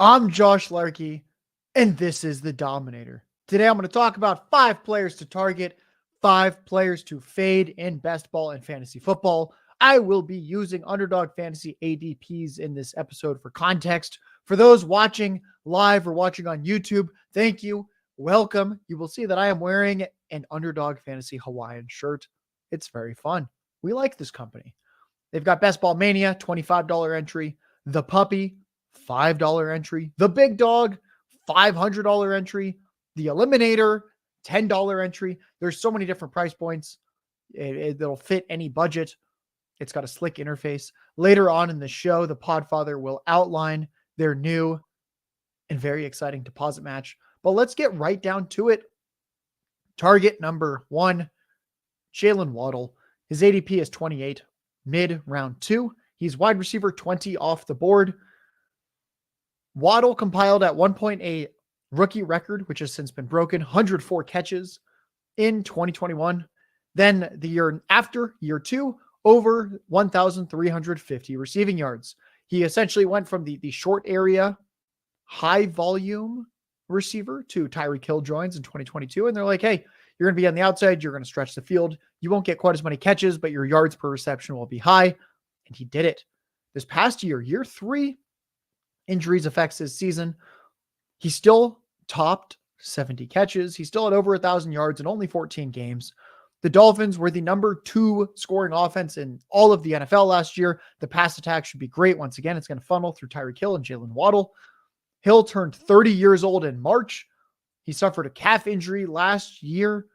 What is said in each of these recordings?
I'm Josh Larky, and this is the Dominator. Today I'm going to talk about 5 players to target, 5 players to fade in best ball and fantasy football. I will be using Underdog Fantasy ADPs in this episode for context. For those watching live or watching on YouTube, thank you. Welcome. You will see that I am wearing an Underdog Fantasy Hawaiian shirt. It's very fun. We like this company. They've got Best Ball Mania, $25 entry. The Puppy, $5 entry. The Big Dog, $500 entry. The Eliminator, $10 entry. There's so many different price points. It'll fit any budget. It's got a slick interface. Later on in the show, the Podfather will outline their new and very exciting deposit match. But let's get right down to it. Target number 1, Jaylen Waddle. His ADP is 28, mid round 2. He's wide receiver 20 off the board. Waddle compiled at one point a rookie record, which has since been broken, 104 catches in 2021. Then the year after, year 2, over 1,350 receiving yards. He essentially went from the short area, high volume receiver to Tyreek Hill joins in 2022. And they're like, hey, you're going to be on the outside. You're going to stretch the field. You won't get quite as many catches, but your yards per reception will be high. And he did it. This past year, year 3, injuries affects his season. He still topped 70 catches. He still had over 1,000 yards in only 14 games. The Dolphins were the number 2 scoring offense in all of the NFL last year. The pass attack should be great. Once again, it's going to funnel through Tyreek Hill and Jaylen Waddle. Hill turned 30 years old in March. He suffered a calf injury last year.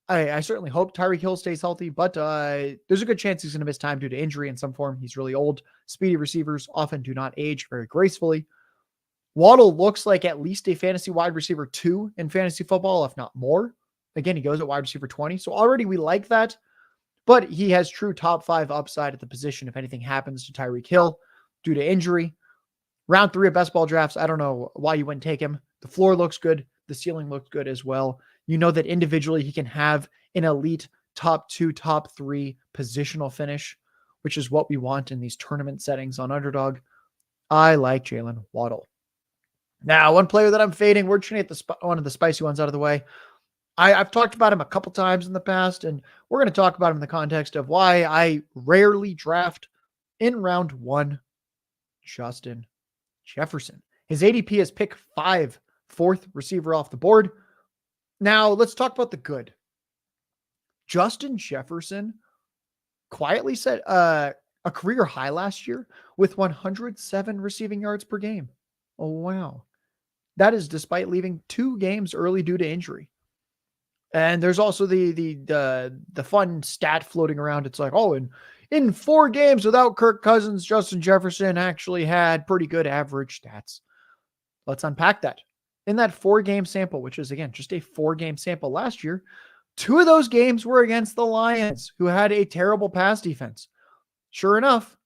I certainly hope Tyreek Hill stays healthy, but there's a good chance he's going to miss time due to injury in some form. He's really old. Speedy receivers often do not age very gracefully. Waddle looks like at least a fantasy wide receiver 2 in fantasy football, if not more. Again, he goes at wide receiver 20. So already we like that, but he has true top 5 upside at the position if anything happens to Tyreek Hill due to injury. Round 3 of best ball drafts, I don't know why you wouldn't take him. The floor looks good. The ceiling looks good as well. You know that individually he can have an elite top 2, top 3 positional finish, which is what we want in these tournament settings on Underdog. I like Jaylen Waddle. Now, one player that I'm fading, we're trying to get one of the spicy ones out of the way. I've talked about him a couple times in the past, and we're going to talk about him in the context of why I rarely draft in round 1, Justin Jefferson. His ADP is pick 5, 4th receiver off the board. Now, let's talk about the good. Justin Jefferson quietly set a career high last year with 107 receiving yards per game. Oh, wow. That is despite leaving 2 games early due to injury. And there's also the fun stat floating around. It's like, oh, in 4 games without Kirk Cousins, Justin Jefferson actually had pretty good average stats. Let's unpack that. In that 4-game sample, which is, again, just a 4-game sample last year, 2 of those games were against the Lions, who had a terrible pass defense. Sure enough,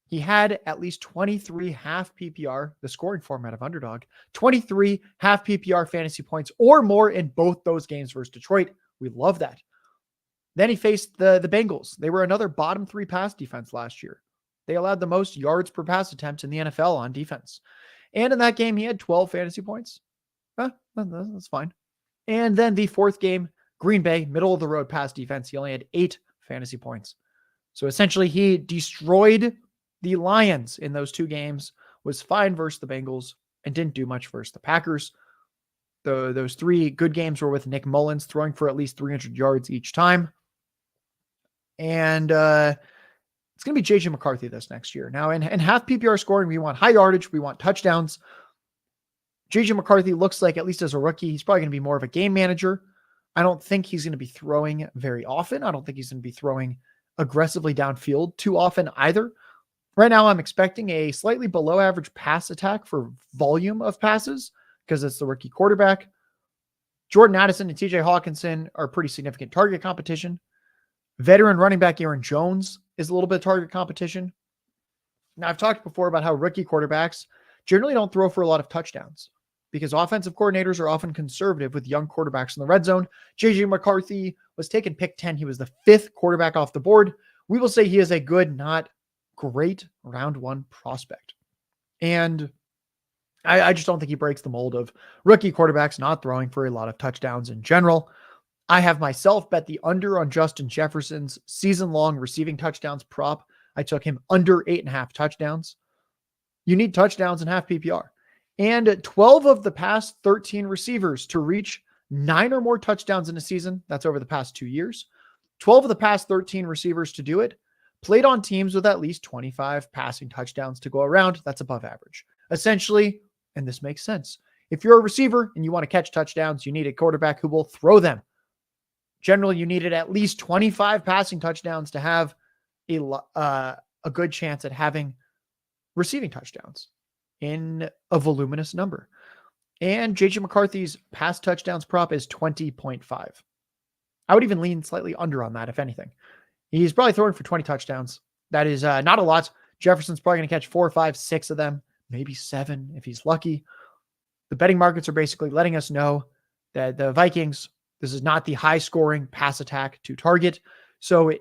he had at least 23 half PPR, the scoring format of Underdog, 23 half PPR fantasy points or more in both those games versus Detroit. We love that. Then he faced the Bengals. They were another bottom 3 pass defense last year. They allowed the most yards per pass attempt in the NFL on defense. And in that game, he had 12 fantasy points. That's fine. And then the 4th game, Green Bay, middle of the road pass defense. He only had 8 fantasy points. So essentially he destroyed the Lions in those 2 games, was fine versus the Bengals, and didn't do much versus the Packers. Those 3 good games were with Nick Mullins throwing for at least 300 yards each time. And it's going to be J.J. McCarthy this next year. Now, in half PPR scoring, we want high yardage. We want touchdowns. J.J. McCarthy looks like, at least as a rookie, he's probably going to be more of a game manager. I don't think he's going to be throwing very often. I don't think he's going to be throwing aggressively downfield too often either. Right now, I'm expecting a slightly below average pass attack for volume of passes because it's the rookie quarterback. Jordan Addison and TJ Hawkinson are pretty significant target competition. Veteran running back Aaron Jones is a little bit of target competition. Now, I've talked before about how rookie quarterbacks generally don't throw for a lot of touchdowns because offensive coordinators are often conservative with young quarterbacks in the red zone. J.J. McCarthy was taken pick 10. He was the 5th quarterback off the board. We will say he is a good, not great round 1 prospect. And I just don't think he breaks the mold of rookie quarterbacks not throwing for a lot of touchdowns in general. I have myself bet the under on Justin Jefferson's season-long receiving touchdowns prop. I took him under 8.5 touchdowns. You need touchdowns in half PPR. And 12 of the past 13 receivers to reach 9 or more touchdowns in a season, that's over the past 2 years. 12 of the past 13 receivers to do it played on teams with at least 25 passing touchdowns to go around. That's above average. Essentially, and this makes sense, if you're a receiver and you want to catch touchdowns, you need a quarterback who will throw them. Generally, you needed at least 25 passing touchdowns to have a good chance at having receiving touchdowns in a voluminous number. And JJ McCarthy's pass touchdowns prop is 20.5. I would even lean slightly under on that, if anything. He's probably throwing for 20 touchdowns. That is not a lot. Jefferson's probably going to catch 4, 5, 6 of them, maybe 7 if he's lucky. The betting markets are basically letting us know that the Vikings, this is not the high-scoring pass attack to target. So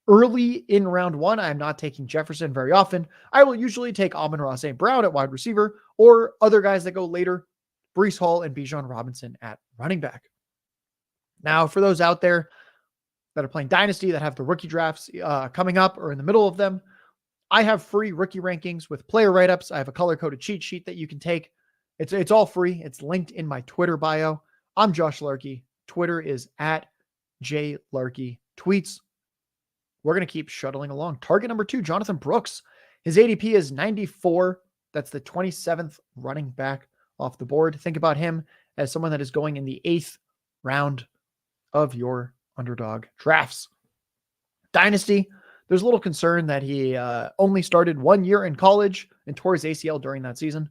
early in round 1, I'm not taking Jefferson very often. I will usually take Amon-Ra St. Brown at wide receiver or other guys that go later, Breece Hall and Bijan Robinson at running back. Now, for those out there that are playing Dynasty, that have the rookie drafts coming up or in the middle of them, I have free rookie rankings with player write-ups. I have a color-coded cheat sheet that you can take. It's all free. It's linked in my Twitter bio. I'm Josh Larky. Twitter is at JLarky Tweets. We're going to keep shuttling along. Target number 2, Jonathan Brooks. His ADP is 94. That's the 27th running back off the board. Think about him as someone that is going in the 8th round of your underdog drafts. Dynasty, there's a little concern that he only started 1 year in college and tore his ACL during that season.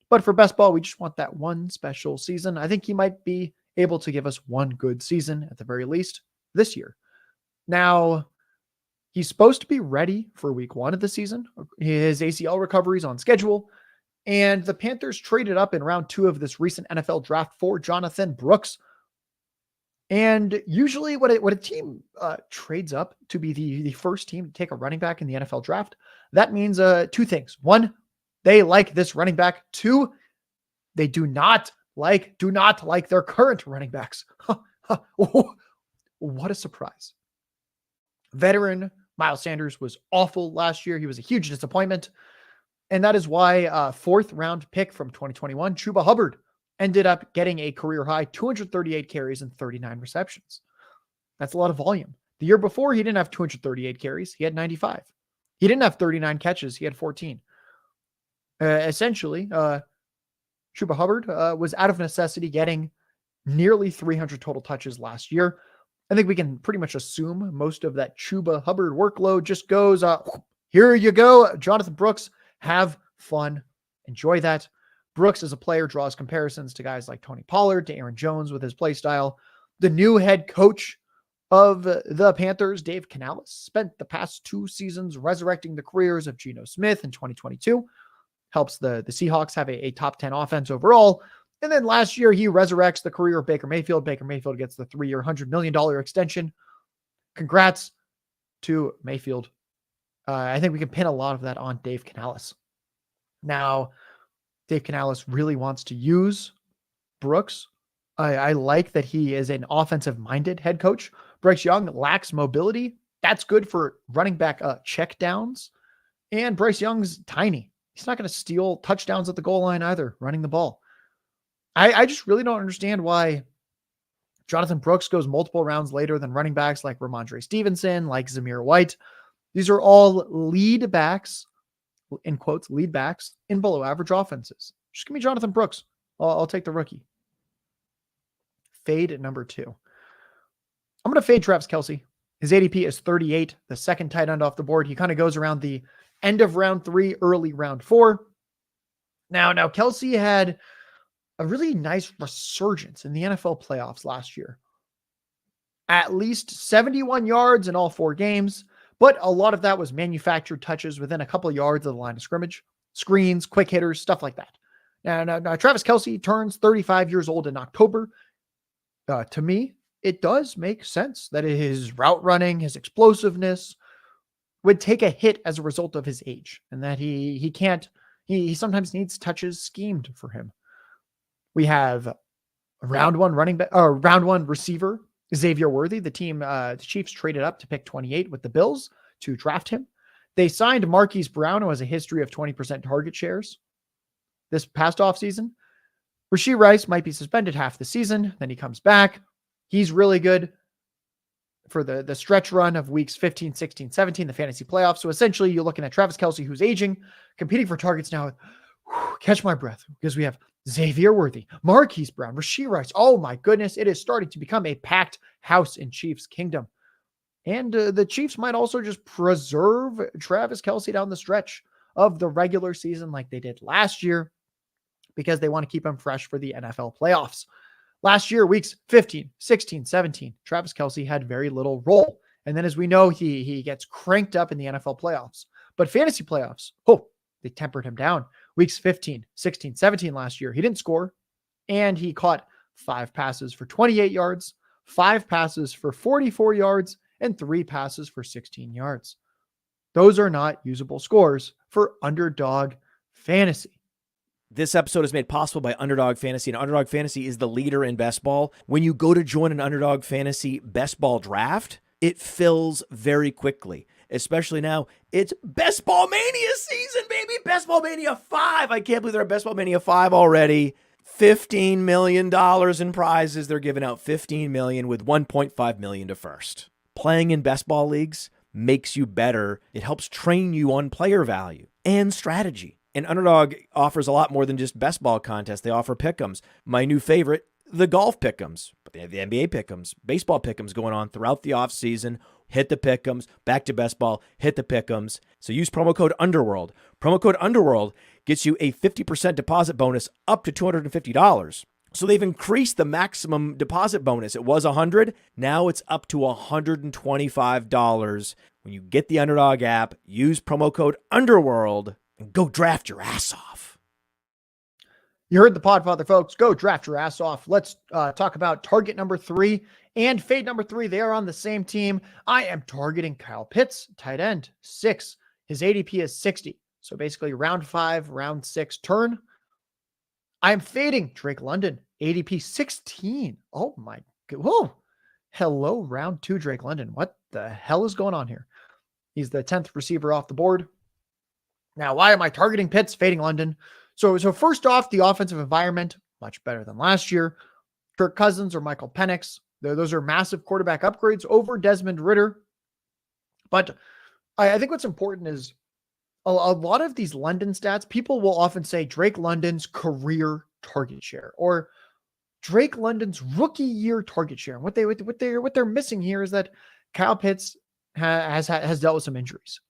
But for best ball, we just want that one special season. I think he might be able to give us one good season at the very least this year. Now, he's supposed to be ready for week 1 of the season. His ACL recovery is on schedule. And the Panthers traded up in round 2 of this recent NFL draft for Jonathan Brooks. And usually what a team trades up to be the first team to take a running back in the NFL draft, that means 2 things. 1, they like this running back. 2, they do not like their current running backs. What a surprise. Veteran Miles Sanders was awful last year. He was a huge disappointment. And that is why 4th round pick from 2021, Chuba Hubbard, ended up getting a career high 238 carries and 39 receptions. That's a lot of volume. The year before, he didn't have 238 carries. He had 95. He didn't have 39 catches. He had 14. Essentially, Chuba Hubbard was out of necessity getting nearly 300 total touches last year. I think we can pretty much assume most of that Chuba Hubbard workload just goes, here you go, Jonathan Brooks, have fun, enjoy that. Brooks as a player draws comparisons to guys like Tony Pollard, to Aaron Jones with his play style. The new head coach of the Panthers, Dave Canales, spent the past 2 seasons resurrecting the careers of Geno Smith in 2022. Helps the Seahawks have a top 10 offense overall. And then last year, he resurrects the career of Baker Mayfield. Baker Mayfield gets the 3-year, $100 million extension. Congrats to Mayfield. I think we can pin a lot of that on Dave Canales. Now, Dave Canales really wants to use Brooks. I like that he is an offensive-minded head coach. Bryce Young lacks mobility. That's good for running back check downs. And Bryce Young's tiny. He's not going to steal touchdowns at the goal line either, running the ball. I just really don't understand why Jonathan Brooks goes multiple rounds later than running backs like Ramondre Stevenson, like Zamir White. These are all lead backs, in quotes, lead backs in below average offenses. Just give me Jonathan Brooks. I'll take the rookie. Fade at number 2. I'm going to fade Travis Kelce. His ADP is 38, the second tight end off the board. He kind of goes around the end of round 3, early round 4. Now Kelce had a really nice resurgence in the NFL playoffs last year. At least 71 yards in all 4 games, but a lot of that was manufactured touches within a couple of yards of the line of scrimmage, screens, quick hitters, stuff like that. Now Travis Kelce turns 35 years old in October. To me, it does make sense that his route running, his explosiveness would take a hit as a result of his age, and that he can't He sometimes needs touches schemed for him. We have a round one receiver, Xavier Worthy. The Chiefs traded up to pick 28 with the Bills to draft him. They signed Marquise Brown, who has a history of 20% target shares this past offseason. Rashee Rice might be suspended half the season. Then he comes back. He's really good for the stretch run of weeks 15, 16, 17, the fantasy playoffs. So essentially, you're looking at Travis Kelce, who's aging, competing for targets now. Catch my breath, because we have Xavier Worthy, Marquise Brown, Rashee Rice. Oh my goodness, it is starting to become a packed house in Chiefs Kingdom. And the Chiefs might also just preserve Travis Kelce down the stretch of the regular season like they did last year, because they want to keep him fresh for the NFL playoffs. Last year, weeks 15, 16, 17, Travis Kelce had very little role. And then, as we know, he gets cranked up in the NFL playoffs. But fantasy playoffs, they tempered him down. Weeks 15, 16, 17 last year, he didn't score. And he caught 5 passes for 28 yards, 5 passes for 44 yards, and 3 passes for 16 yards. Those are not usable scores for Underdog Fantasy. This episode is made possible by Underdog Fantasy, and Underdog Fantasy is the leader in best ball. When you go to join an Underdog Fantasy best ball draft, it fills very quickly, especially now. It's Best Ball Mania season, baby. Best Ball Mania 5. I can't believe they're at Best Ball Mania 5 already. $15 million in prizes. They're giving out $15 million with $1.5 million to first. Playing in best ball leagues makes you better. It helps train you on player value and strategy. And Underdog offers a lot more than just best ball contests. They offer pick'ems. My new favorite, the golf pick'ems. But they have the NBA pick'ems, baseball pick'ems going on throughout the offseason. Hit the pick'ems, back to best ball, hit the pick'ems. So use promo code Underworld. Promo code Underworld gets you a 50% deposit bonus up to $250. So they've increased the maximum deposit bonus. It was $100. Now it's up to $125. When you get the Underdog app, use promo code Underworld and go draft your ass off. You heard the Podfather, folks. Go draft your ass off. Let's talk about target number 3 and fade number 3. They are on the same team. I am targeting Kyle Pitts, tight end, 6. His ADP is 60. So basically round 5, round 6 turn. I am fading Drake London, ADP 16. Oh my God. Whoa. Hello, round 2 Drake London. What the hell is going on here? He's the 10th receiver off the board. Now, why am I targeting Pitts, fading London? So first off, the offensive environment, much better than last year. Kirk Cousins or Michael Penix, those are massive quarterback upgrades over Desmond Ridder. But I think what's important is a lot of these London stats, people will often say Drake London's career target share or Drake London's rookie year target share. And what they're missing here is that Kyle Pitts has dealt with some injuries.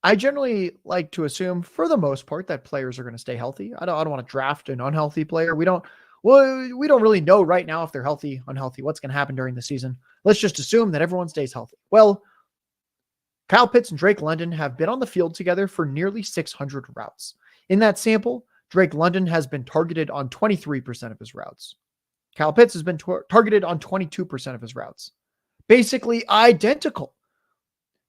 I generally like to assume, for the most part, that players are going to stay healthy. I don't want to draft an unhealthy player. We don't really know right now if they're healthy, unhealthy, what's going to happen during the season. Let's just assume that everyone stays healthy. Well, Kyle Pitts and Drake London have been on the field together for nearly 600 routes. In that sample, Drake London has been targeted on 23% of his routes. Kyle Pitts has been targeted on 22% of his routes. Basically identical.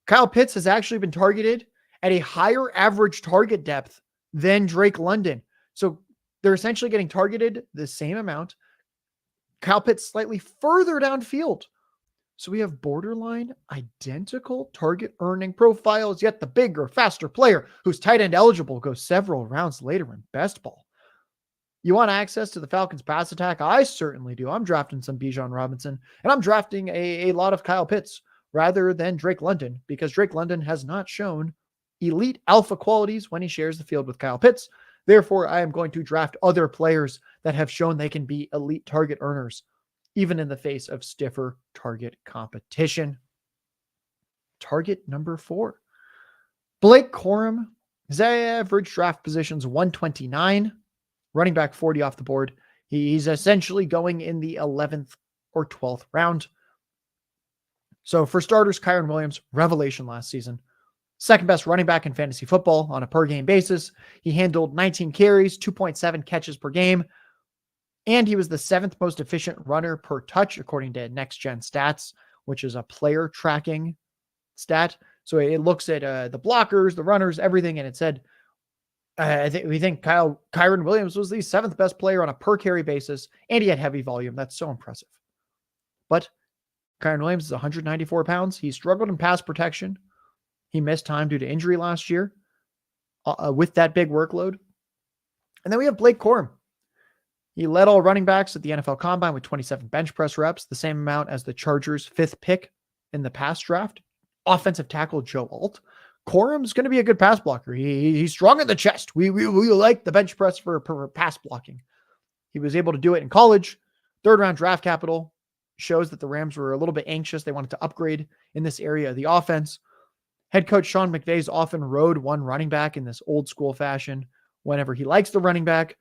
Kyle Pitts has actually been targeted at a higher average target depth than Drake London. So they're essentially getting targeted the same amount. Kyle Pitts slightly further downfield. So we have borderline identical target earning profiles, yet the bigger, faster player who's tight end eligible goes several rounds later in best ball. You want access to the Falcons pass attack? I certainly do. I'm drafting some Bijan Robinson, and I'm drafting a lot of Kyle Pitts rather than Drake London, because Drake London has not shown elite alpha qualities when he shares the field with Kyle Pitts. Therefore, I am going to draft other players that have shown they can be elite target earners, even in the face of stiffer target competition. Target number 4. Blake Corum. His average draft position's 129. Running back 40 off the board. He's essentially going in the 11th or 12th round. So for starters, Kyron Williams, revelation last season. Second best running back in fantasy football on a per game basis. He handled 19 carries, 2.7 catches per game. And he was the 7th most efficient runner per touch, according to Next Gen Stats, which is a player tracking stat. So it looks at the blockers, the runners, everything. And it said We think Kyron Williams was the 7th best player on a per carry basis, and he had heavy volume. That's so impressive. But Kyron Williams is 194 pounds. He struggled in pass protection. He missed time due to injury last year with that big workload. And then we have Blake Corum. He led all running backs at the NFL Combine with 27 bench press reps, the same amount as the Chargers' 5th pick in the pass draft. Offensive tackle Joe Alt. Corum's going to be a good pass blocker. He's strong in the chest. We like the bench press for pass blocking. He was able to do it in college. 3rd round draft capital shows that the Rams were a little bit anxious. They wanted to upgrade in this area of the offense. Head coach Sean McVay's often rode one running back in this old school fashion whenever he likes the running back.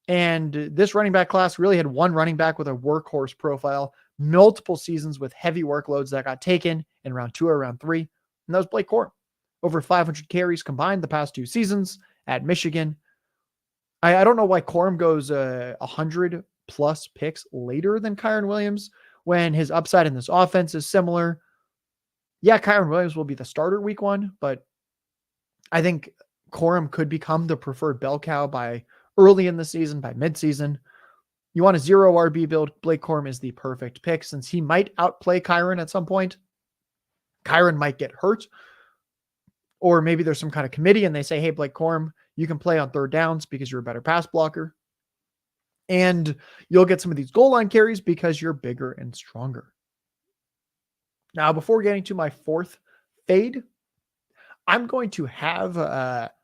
And this running back class really had one running back with a workhorse profile, multiple seasons with heavy workloads that got taken in round 2 or round 3. And that was Blake Corum. Over 500 carries combined the past 2 seasons at Michigan. I don't know why Corum goes 100 plus picks later than Kyron Williams when his upside in this offense is similar. Yeah, Kyron Williams will be the starter week 1, but I think Corum could become the preferred bell cow by early in the season, by midseason. You want a 0 RB build, Blake Corum is the perfect pick since he might outplay Kyron at some point. Kyron might get hurt, or maybe there's some kind of committee and they say, hey, Blake Corum, you can play on 3rd downs because you're a better pass blocker. And you'll get some of these goal line carries because you're bigger and stronger. Now, before getting to my 4th fade, I'm going to have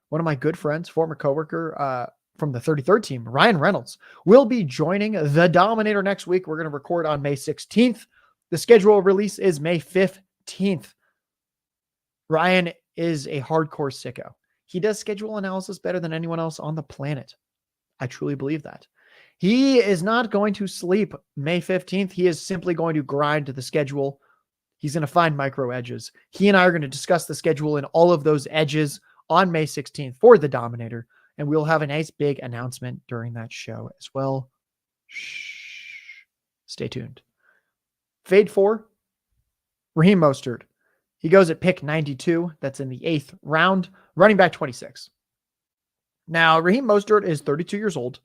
one of my good friends, former coworker from the 33rd team, Ryan Reynolds, will be joining the Dominator next week. We're going to record on May 16th. The schedule release is May 15th. Ryan is a hardcore sicko. He does schedule analysis better than anyone else on the planet. I truly believe that. He is not going to sleep May 15th. He is simply going to grind the schedule. He's going to find micro edges. He and I are going to discuss the schedule and all of those edges on May 16th for the Dominator. And we'll have a nice big announcement during that show as well. Shh. Stay tuned. Fade 4, Raheem Mostert. He goes at pick 92. That's in the 8th round. Running back 26. Now, Raheem Mostert is 32 years old.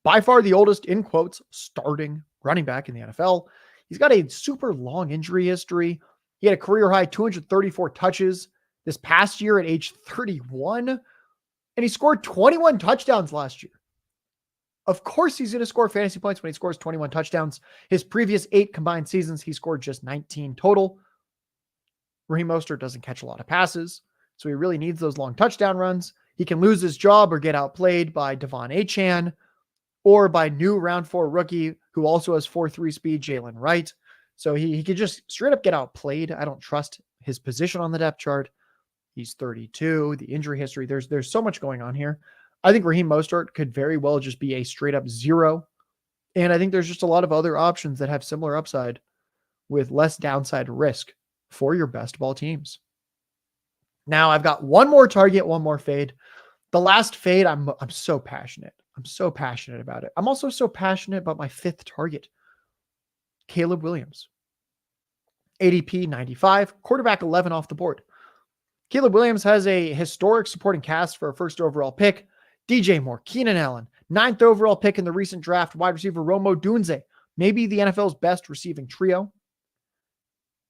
By far the oldest, in quotes, starting running back in the NFL. He's got a super long injury history. He had a career high 234 touches this past year at age 31. And he scored 21 touchdowns last year. Of course, he's going to score fantasy points when he scores 21 touchdowns. His previous 8 combined seasons, he scored just 19 total. Raheem Mostert doesn't catch a lot of passes, so he really needs those long touchdown runs. He can lose his job or get outplayed by Devon Achane or by new round 4 rookie who also has 4.3 speed, Jaylen Wright. So he could just straight up get outplayed. I don't trust his position on the depth chart. He's 32, the injury history. There's so much going on here. I think Raheem Mostert could very well just be a straight up 0. And I think there's just a lot of other options that have similar upside with less downside risk for your best ball teams. Now I've got one more target, one more fade. The last fade, I'm so passionate. I'm so passionate about it. I'm also so passionate about my 5th target, Caleb Williams. ADP 95, quarterback 11 off the board. Caleb Williams has a historic supporting cast for a 1st overall pick. DJ Moore, Keenan Allen, 9th overall pick in the recent draft, wide receiver Rome Odunze, maybe the NFL's best receiving trio.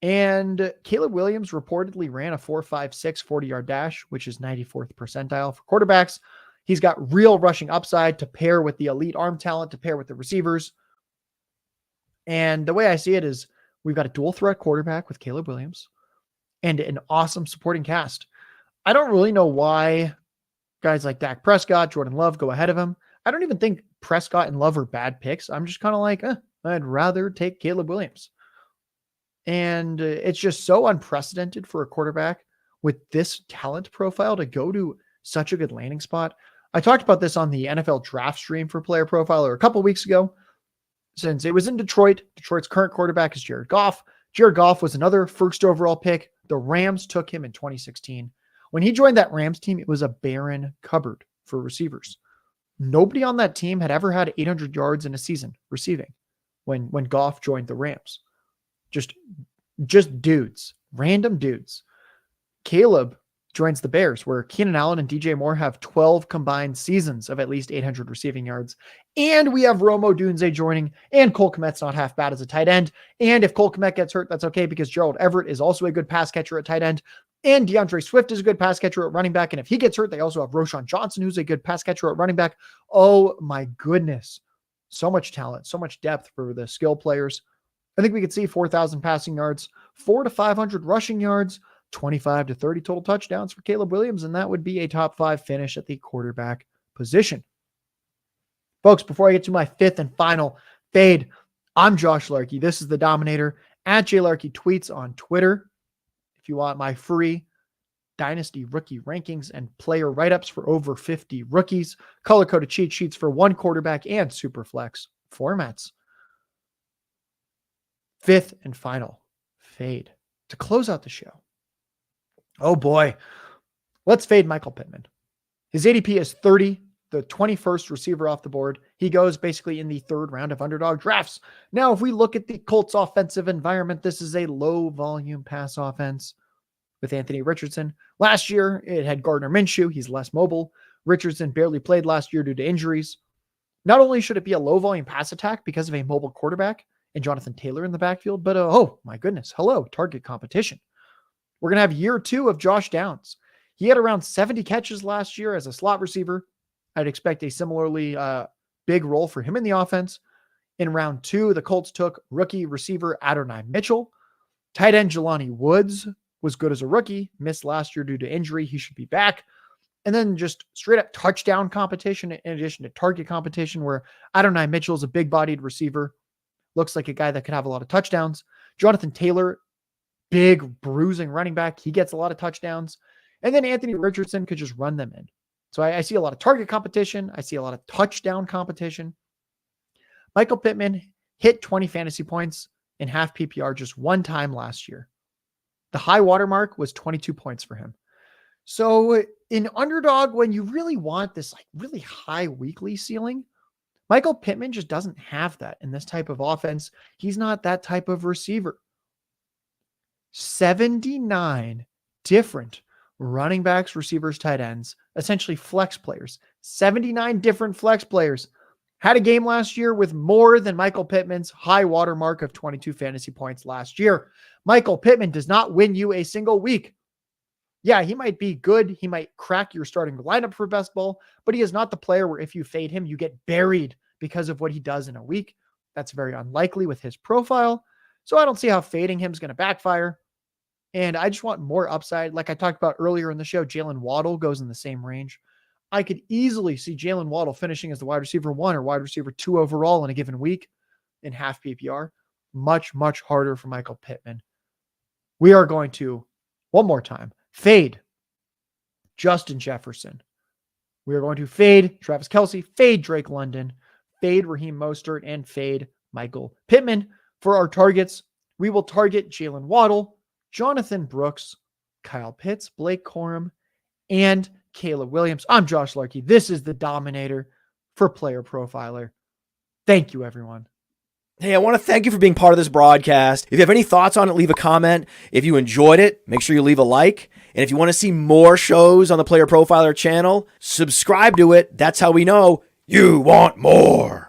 And Caleb Williams reportedly ran a 4.56 40-yard dash, which is 94th percentile for quarterbacks. He's got real rushing upside to pair with the elite arm talent, to pair with the receivers. And the way I see it is we've got a dual threat quarterback with Caleb Williams and an awesome supporting cast. I don't really know why guys like Dak Prescott, Jordan Love go ahead of him. I don't even think Prescott and Love are bad picks. I'm just kind of like, I'd rather take Caleb Williams. And it's just so unprecedented for a quarterback with this talent profile to go to such a good landing spot. I talked about this on the NFL draft stream for PlayerProfiler a couple weeks ago. Since it was in Detroit, Detroit's current quarterback is Jared Goff. Jared Goff was another 1st overall pick. The Rams took him in 2016. When he joined that Rams team, it was a barren cupboard for receivers. Nobody on that team had ever had 800 yards in a season receiving when Goff joined the Rams. Just dudes, random dudes. Caleb joins the Bears, where Keenan Allen and DJ Moore have 12 combined seasons of at least 800 receiving yards. And we have Rome Odunze joining, and Cole Kmet's not half bad as a tight end. And if Cole Kmet gets hurt, that's okay, because Gerald Everett is also a good pass catcher at tight end. And DeAndre Swift is a good pass catcher at running back. And if he gets hurt, they also have Roschon Johnson, who's a good pass catcher at running back. Oh my goodness. So much talent, so much depth for the skill players. I think we could see 4,000 passing yards, 400 to 500 rushing yards, 25 to 30 total touchdowns for Caleb Williams, and that would be a top 5 finish at the quarterback position. Folks, before I get to my 5th and final fade, I'm Josh Larky. This is the Dominator, at JLarky Tweets on Twitter. If you want my free Dynasty rookie rankings and player write-ups for over 50 rookies, color-coded cheat sheets for 1 quarterback and superflex formats. 5th and final fade to close out the show. Oh boy, let's fade Michael Pittman. His ADP is 30, the 21st receiver off the board. He goes basically in the 3rd round of underdog drafts. Now, if we look at the Colts offensive environment, this is a low volume pass offense with Anthony Richardson. Last year, it had Gardner Minshew. He's less mobile. Richardson barely played last year due to injuries. Not only should it be a low volume pass attack because of a mobile quarterback and Jonathan Taylor in the backfield, but oh my goodness, hello, target competition. We're going to have year 2 of Josh Downs. He had around 70 catches last year as a slot receiver. I'd expect a similarly big role for him in the offense. In round 2, the Colts took rookie receiver Adonai Mitchell. Tight end Jelani Woods was good as a rookie, missed last year due to injury. He should be back. And then just straight up touchdown competition in addition to target competition, where Adonai Mitchell is a big-bodied receiver. Looks like a guy that could have a lot of touchdowns. Jonathan Taylor, big bruising running back. He gets a lot of touchdowns. And then Anthony Richardson could just run them in. So I see a lot of target competition. I see a lot of touchdown competition. Michael Pittman hit 20 fantasy points in half PPR just one time last year. The high watermark was 22 points for him. So in underdog, when you really want this like really high weekly ceiling, Michael Pittman just doesn't have that in this type of offense. He's not that type of receiver. 79 different running backs, receivers, tight ends, essentially flex players. 79 different flex players had a game last year with more than Michael Pittman's high water mark of 22 fantasy points last year. Michael Pittman does not win you a single week. Yeah, he might be good. He might crack your starting lineup for best ball, but he is not the player where if you fade him, you get buried because of what he does in a week. That's very unlikely with his profile. So I don't see how fading him is going to backfire. And I just want more upside. Like I talked about earlier in the show, Jaylen Waddle goes in the same range. I could easily see Jaylen Waddle finishing as the wide receiver 1 or wide receiver 2 overall in a given week in half PPR. Much, much harder for Michael Pittman. We are going to, one more time, fade Justin Jefferson. We are going to fade Travis Kelce, fade Drake London, fade Raheem Mostert, and fade Michael Pittman. For our targets, we will target Jaylen Waddle, Jonathan Brooks, Kyle Pitts, Blake Corum, and Caleb Williams. I'm Josh Larky. This is the Dominator for Player Profiler. Thank you, everyone. Hey, I want to thank you for being part of this broadcast. If you have any thoughts on it, leave a comment. If you enjoyed it, make sure you leave a like. And if you want to see more shows on the Player Profiler channel, subscribe to it. That's how we know you want more.